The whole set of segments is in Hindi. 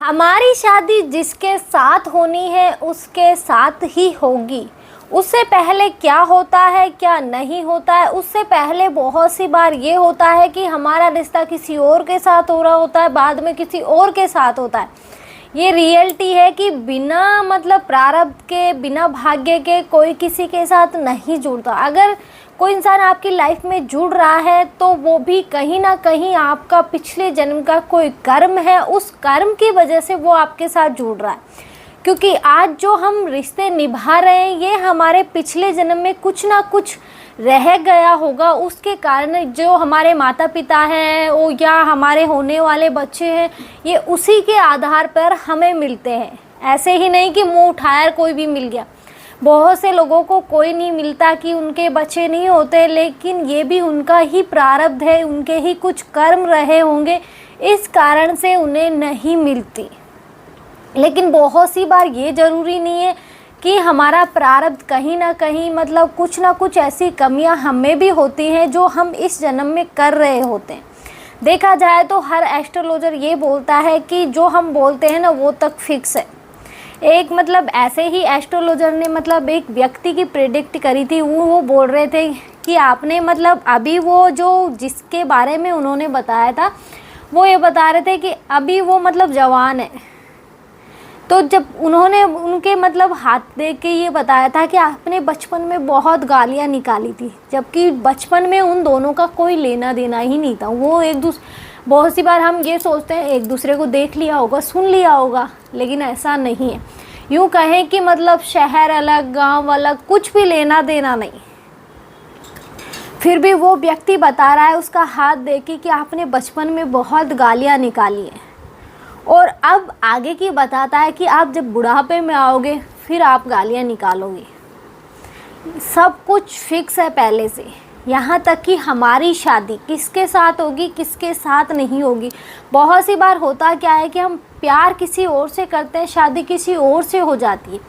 हमारी शादी जिसके साथ होनी है उसके साथ ही होगी। उससे पहले क्या होता है क्या नहीं होता है, उससे पहले बहुत सी बार ये होता है कि हमारा रिश्ता किसी और के साथ हो रहा होता है, बाद में किसी और के साथ होता है। ये रियलिटी है कि बिना मतलब प्रारब्ध के, बिना भाग्य के कोई किसी के साथ नहीं जुड़ता। अगर कोई इंसान आपकी लाइफ में जुड़ रहा है तो वो भी कहीं ना कहीं आपका पिछले जन्म का कोई कर्म है, उस कर्म की वजह से वो आपके साथ जुड़ रहा है। क्योंकि आज जो हम रिश्ते निभा रहे हैं ये हमारे पिछले जन्म में कुछ ना कुछ रह गया होगा, उसके कारण जो हमारे माता पिता हैं वो या हमारे होने वाले बच्चे हैं, ये उसी के आधार पर हमें मिलते हैं। ऐसे ही नहीं कि मुंह उठाया कोई भी मिल गया। बहुत से लोगों को कोई नहीं मिलता कि उनके बच्चे नहीं होते, लेकिन ये भी उनका ही प्रारब्ध है, उनके ही कुछ कर्म रहे होंगे, इस कारण से उन्हें नहीं मिलती। लेकिन बहुत सी बार ये ज़रूरी नहीं है कि हमारा प्रारब्ध कहीं ना कहीं मतलब कुछ ना कुछ ऐसी कमियां हमें भी होती हैं जो हम इस जन्म में कर रहे होते हैं। देखा जाए तो हर एस्ट्रोलॉजर ये बोलता है कि जो हम बोलते हैं ना वो तक फिक्स है। एक मतलब ऐसे ही एस्ट्रोलॉजर ने मतलब एक व्यक्ति की प्रेडिक्ट करी थी। वो बोल रहे थे कि आपने मतलब अभी वो जो जिसके बारे में उन्होंने बताया था वो ये बता रहे थे कि अभी वो मतलब जवान है। तो जब उन्होंने उनके मतलब हाथ देख के ये बताया था कि आपने बचपन में बहुत गालियाँ निकाली थी, जबकि बचपन में उन दोनों का कोई लेना देना ही नहीं था। वो बहुत सी बार हम ये सोचते हैं एक दूसरे को देख लिया होगा, सुन लिया होगा, लेकिन ऐसा नहीं है। यूँ कहें कि मतलब शहर अलग, गांव अलग, कुछ भी लेना देना नहीं। फिर भी वो व्यक्ति बता रहा है उसका हाथ देख के कि आपने बचपन में बहुत गालियाँ निकाली हैं, और अब आगे की बताता है कि आप जब बुढ़ापे में आओगे फिर आप गालियाँ निकालोगे। सब कुछ फिक्स है पहले से, यहाँ तक कि हमारी शादी किसके साथ होगी किसके साथ नहीं होगी। बहुत सी बार होता क्या है कि हम प्यार किसी और से करते हैं, शादी किसी और से हो जाती है।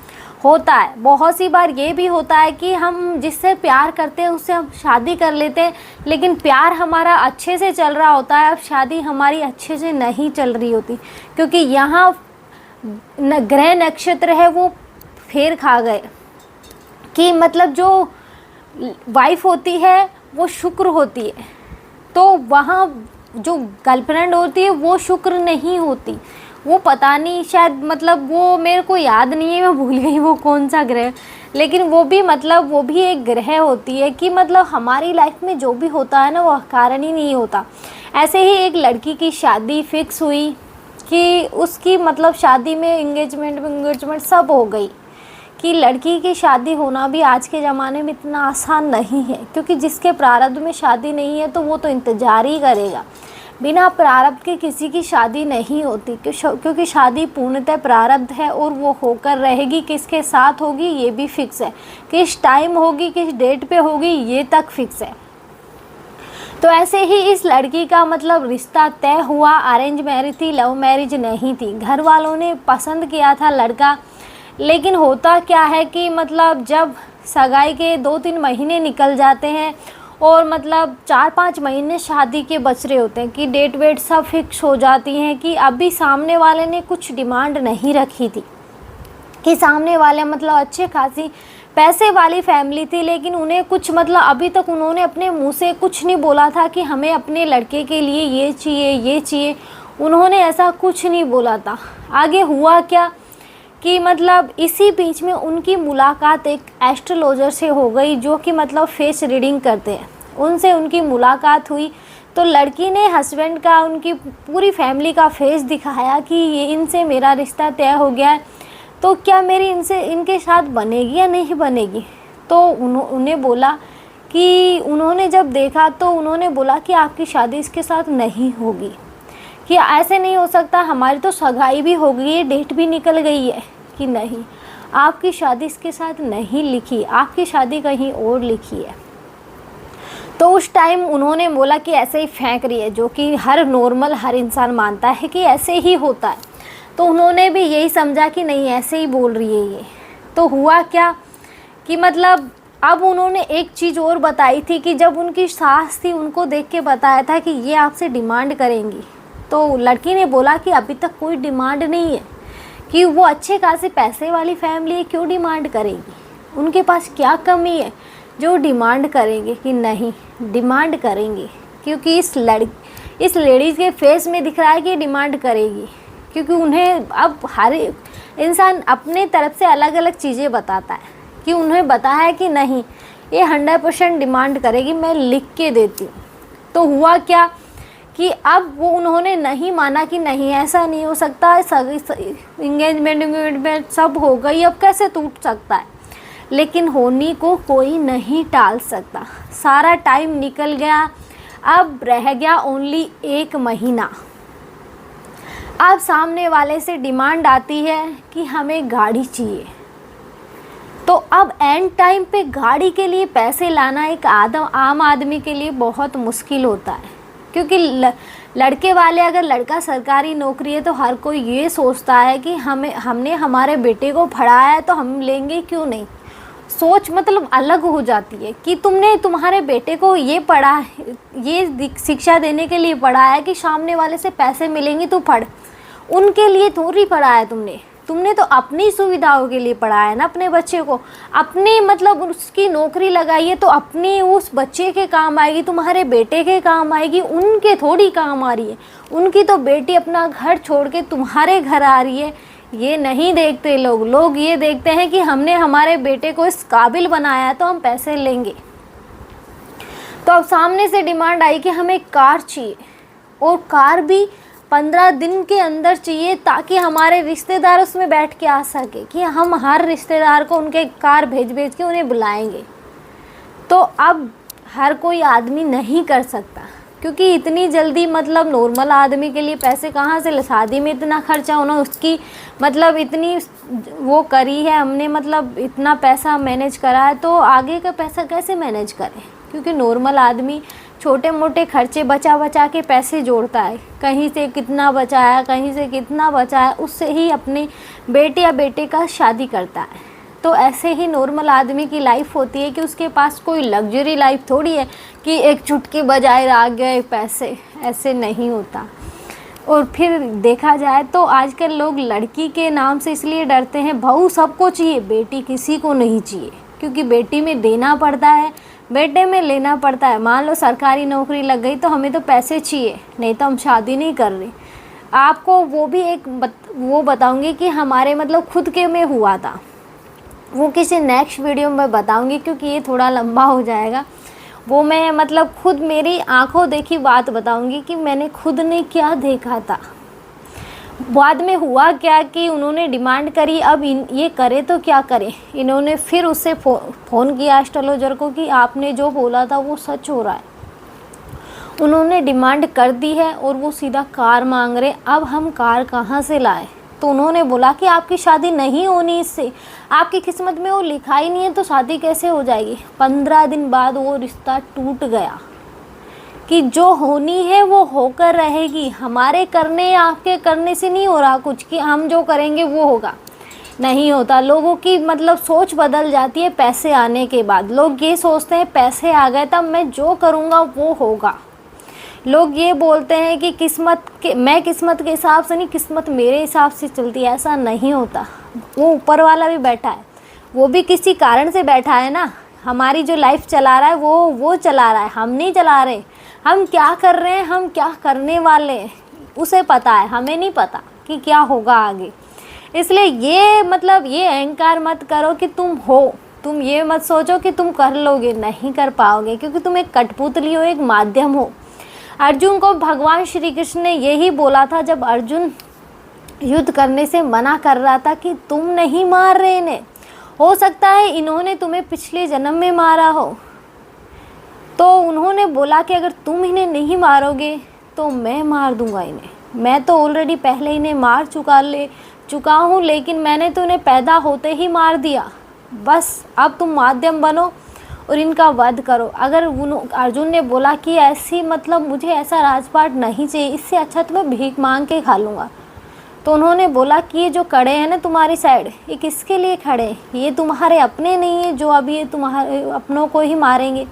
होता है बहुत सी बार ये भी होता है कि हम जिससे प्यार करते हैं उससे हम शादी कर लेते हैं, लेकिन प्यार हमारा अच्छे से चल रहा होता है, अब शादी हमारी अच्छे से नहीं चल रही होती, क्योंकि यहाँ ग्रह नक्षत्र है वो फेर खा गए कि मतलब जो वाइफ होती है वो शुक्र होती है, तो वहाँ जो गर्लफ्रेंड होती है वो शुक्र नहीं होती। वो पता नहीं, शायद मतलब वो मेरे को याद नहीं है, मैं भूल गई वो कौन सा ग्रह, लेकिन वो भी मतलब वो भी एक ग्रह होती है कि मतलब हमारी लाइफ में जो भी होता है ना वो कारण ही नहीं होता। ऐसे ही एक लड़की की शादी फिक्स हुई कि उसकी मतलब शादी में एंगेजमेंट सब हो गई, कि लड़की की शादी होना भी आज के ज़माने में इतना आसान नहीं है, क्योंकि जिसके प्रारब्ध में शादी नहीं है तो वो तो इंतज़ार ही करेगा। बिना प्रारब्ध के किसी की शादी नहीं होती, क्योंकि शादी पूर्णतः प्रारब्ध है और वो होकर रहेगी। किसके साथ होगी ये भी फिक्स है, किस टाइम होगी किस डेट पे होगी ये तक फिक्स है। तो ऐसे ही इस लड़की का मतलब रिश्ता तय हुआ, अरेंज मैरिज थी, लव मैरिज नहीं थी। घर वालों ने पसंद किया था लड़का, लेकिन होता क्या है कि मतलब जब सगाई के 2-3 महीने निकल जाते हैं और मतलब 4-5 महीने शादी के बच रहे होते हैं कि डेट वेट सब फिक्स हो जाती हैं, कि अभी सामने वाले ने कुछ डिमांड नहीं रखी थी, कि सामने वाले मतलब अच्छे खासी पैसे वाली फैमिली थी, लेकिन उन्हें कुछ मतलब अभी तक उन्होंने अपने मुंह से कुछ नहीं बोला था कि हमें अपने लड़के के लिए ये चाहिए ये चाहिए। उन्होंने ऐसा कुछ नहीं बोला था। आगे हुआ क्या कि मतलब इसी बीच में उनकी मुलाकात एक एस्ट्रोलॉजर से हो गई, जो कि मतलब फेस रीडिंग करते हैं। उनसे उनकी मुलाकात हुई तो लड़की ने हस्बैंड का, उनकी पूरी फैमिली का फेस दिखाया कि ये इनसे मेरा रिश्ता तय हो गया है, तो क्या मेरी इनके साथ बनेगी या नहीं बनेगी। तो उन्हें बोला कि उन्होंने जब देखा तो उन्होंने बोला कि आपकी शादी इसके साथ नहीं होगी, कि ऐसे नहीं हो सकता, हमारी तो सगाई भी हो गई है, डेट भी निकल गई है। कि नहीं, आपकी शादी इसके साथ नहीं लिखी, आपकी शादी कहीं और लिखी है। तो उस टाइम उन्होंने बोला कि ऐसे ही फेंक रही है, जो कि हर इंसान मानता है कि ऐसे ही होता है। तो उन्होंने भी यही समझा कि नहीं ऐसे ही बोल रही है ये। तो हुआ क्या कि मतलब अब उन्होंने एक चीज़ और बताई थी कि जब उनकी सास थी उनको देख के बताया था कि ये आपसे डिमांड करेंगी, तो लड़की ने बोला कि अभी तक कोई डिमांड नहीं है, कि वो अच्छे खासे पैसे वाली फैमिली है, क्यों डिमांड करेगी, उनके पास क्या कमी है जो डिमांड करेंगे। कि नहीं, डिमांड करेंगे, क्योंकि इस लेडीज़ के फेस में दिख रहा है कि डिमांड करेगी, क्योंकि उन्हें अब हर इंसान अपने तरफ से अलग अलग चीज़ें बताता है, कि उन्हें पता है कि नहीं ये 100% डिमांड करेगी, मैं लिख के देती हूँ। तो हुआ क्या कि अब वो उन्होंने नहीं माना कि नहीं ऐसा नहीं हो सकता, इंगेजमेंट सब हो गई, अब कैसे टूट सकता है। लेकिन होनी को कोई नहीं टाल सकता। सारा टाइम निकल गया, अब रह गया ओनली 1 महीना। अब सामने वाले से डिमांड आती है कि हमें गाड़ी चाहिए। तो अब एंड टाइम पे गाड़ी के लिए पैसे लाना एक आम आदमी के लिए बहुत मुश्किल होता है, क्योंकि लड़के वाले, अगर लड़का सरकारी नौकरी है तो हर कोई ये सोचता है कि हमने हमारे बेटे को पढ़ाया है तो हम लेंगे क्यों नहीं। सोच मतलब अलग हो जाती है कि तुमने तुम्हारे बेटे को ये पढ़ा, ये शिक्षा देने के लिए पढ़ाया है कि सामने वाले से पैसे मिलेंगे तो पढ़, उनके लिए थोड़ी पढ़ाया तुमने तो अपनी सुविधाओं के लिए पढ़ाया है ना अपने बच्चे को। अपनी मतलब उसकी नौकरी लगाई है तो अपनी उस बच्चे के काम आएगी, तुम्हारे बेटे के काम आएगी, उनके थोड़ी काम आ रही है। उनकी तो बेटी अपना घर छोड़ के तुम्हारे घर आ रही है। ये नहीं देखते लोग ये देखते हैं कि हमने हमारे बेटे को इस काबिल बनाया है तो हम पैसे लेंगे। तो अब सामने से डिमांड आई कि हमें कार चाहिए, और कार भी 15 दिन के अंदर चाहिए, ताकि हमारे रिश्तेदार उसमें बैठ के आ सके, कि हम हर रिश्तेदार को उनके कार भेज के उन्हें बुलाएंगे। तो अब हर कोई आदमी नहीं कर सकता, क्योंकि इतनी जल्दी मतलब नॉर्मल आदमी के लिए पैसे कहाँ से, शादी में इतना खर्चा होना, उसकी मतलब इतनी वो करी है हमने, मतलब इतना पैसा मैनेज करा है, तो आगे का पैसा कैसे मैनेज करें। क्योंकि नॉर्मल आदमी छोटे मोटे खर्चे बचा के पैसे जोड़ता है, कहीं से कितना बचाया, कहीं से कितना बचाया, उससे ही अपने बेटे या बेटे का शादी करता है। तो ऐसे ही नॉर्मल आदमी की लाइफ होती है, कि उसके पास कोई लग्जरी लाइफ थोड़ी है कि एक चुटकी बजाए आ गए पैसे, ऐसे नहीं होता। और फिर देखा जाए तो आजकल लोग लड़की के नाम से इसलिए डरते हैं, बहू सबको चाहिए, बेटी किसी को नहीं चाहिए, क्योंकि बेटी में देना पड़ता है, बेटे में लेना पड़ता है। मान लो सरकारी नौकरी लग गई तो हमें तो पैसे चाहिए, नहीं तो हम शादी नहीं कर रहे। आपको वो भी एक वो बताऊंगी कि हमारे मतलब खुद के में हुआ था, वो किसी नेक्स्ट वीडियो में बताऊंगी, क्योंकि ये थोड़ा लंबा हो जाएगा। वो मैं मतलब खुद मेरी आंखों देखी बात बताऊंगी कि मैंने खुद ने क्या देखा था। बाद में हुआ क्या कि उन्होंने डिमांड करी, अब ये करे तो क्या करे। इन्होंने फिर उससे फ़ोन किया एस्ट्रोलॉजर को कि आपने जो बोला था वो सच हो रहा है। उन्होंने डिमांड कर दी है और वो सीधा कार मांग रहे। अब हम कार कहाँ से लाए। तो उन्होंने बोला कि आपकी शादी नहीं होनी, इससे आपकी किस्मत में वो लिखा ही नहीं है, तो शादी कैसे हो जाएगी। 15 दिन बाद वो रिश्ता टूट गया, कि जो होनी है वो होकर रहेगी। हमारे करने या आपके करने से नहीं हो रहा कुछ, कि हम जो करेंगे वो होगा, नहीं होता। लोगों की मतलब सोच बदल जाती है पैसे आने के बाद। लोग ये सोचते हैं पैसे आ गए तब मैं जो करूँगा वो होगा। लोग ये बोलते हैं कि मैं किस्मत के हिसाब से नहीं, किस्मत मेरे हिसाब से चलती है। ऐसा नहीं होता। वो ऊपर वाला भी बैठा है, वो भी किसी कारण से बैठा है ना। हमारी जो लाइफ चला रहा है वो चला रहा है, हम नहीं चला रहे। हम क्या कर रहे हैं, हम क्या करने वाले हैं, उसे पता है, हमें नहीं पता कि क्या होगा आगे। इसलिए ये मतलब ये अहंकार मत करो कि तुम हो। तुम ये मत सोचो कि तुम कर लोगे, नहीं कर पाओगे, क्योंकि तुम एक कठपुतली हो, एक माध्यम हो। अर्जुन को भगवान श्री कृष्ण ने यही बोला था जब अर्जुन युद्ध करने से मना कर रहा था कि तुम नहीं मार रहे इन्हें, हो सकता है इन्होंने तुम्हें पिछले जन्म में मारा हो। तो उन्होंने बोला कि अगर तुम इन्हें नहीं मारोगे तो मैं मार दूंगा इन्हें। मैं तो ऑलरेडी पहले इन्हें मार चुका हूँ, लेकिन मैंने तो इन्हें पैदा होते ही मार दिया। बस अब तुम माध्यम बनो और इनका वध करो। अगर अर्जुन ने बोला कि ऐसी मतलब मुझे ऐसा राजपाट नहीं चाहिए, इससे अच्छा तो मैं भीख मांग के खा लूँगा। तो उन्होंने बोला कि ये जो खड़े हैं ना तुम्हारी साइड, ये किसके लिए खड़े हैं, ये तुम्हारे अपने नहीं है जो अब ये तुम्हारे अपनों को ही मारेंगे।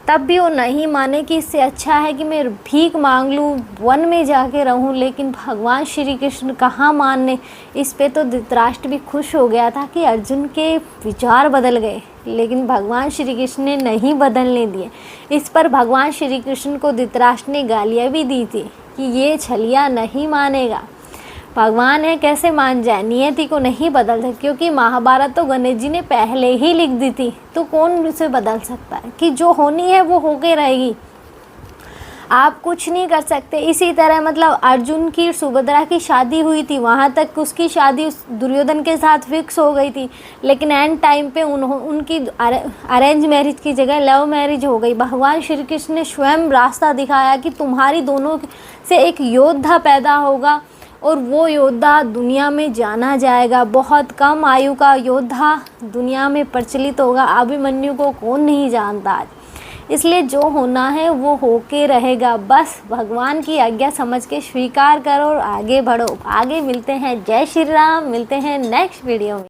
तब भी वो नहीं माने कि इससे अच्छा है कि मैं भीख मांग लूँ, वन में जाके रहूँ। लेकिन भगवान श्री कृष्ण कहाँ मानने। इस पे तो धृतराष्ट्र भी खुश हो गया था कि अर्जुन के विचार बदल गए, लेकिन भगवान श्री कृष्ण ने नहीं बदलने दिए। इस पर भगवान श्री कृष्ण को धृतराष्ट्र ने गालियाँ भी दी थी कि ये छलिया नहीं मानेगा। भगवान है कैसे मान जाए, नियति को नहीं बदल सकते, क्योंकि महाभारत तो गणेश जी ने पहले ही लिख दी थी, तो कौन उसे बदल सकता है कि जो होनी है वो होके रहेगी, आप कुछ नहीं कर सकते। इसी तरह मतलब अर्जुन की सुभद्रा की शादी हुई थी, वहाँ तक उसकी शादी दुर्योधन के साथ फिक्स हो गई थी, लेकिन एंड टाइम पे उनकी अरेंज मैरिज की जगह लव मैरिज हो गई। भगवान श्री कृष्ण ने स्वयं रास्ता दिखाया कि तुम्हारी दोनों से एक योद्धा पैदा होगा और वो योद्धा दुनिया में जाना जाएगा। बहुत कम आयु का योद्धा दुनिया में प्रचलित होगा। अभिमन्यु को कौन नहीं जानता आज। इसलिए जो होना है वो होके रहेगा। बस भगवान की आज्ञा समझ के स्वीकार करो और आगे बढ़ो। आगे मिलते हैं। जय श्री राम। मिलते हैं नेक्स्ट वीडियो में।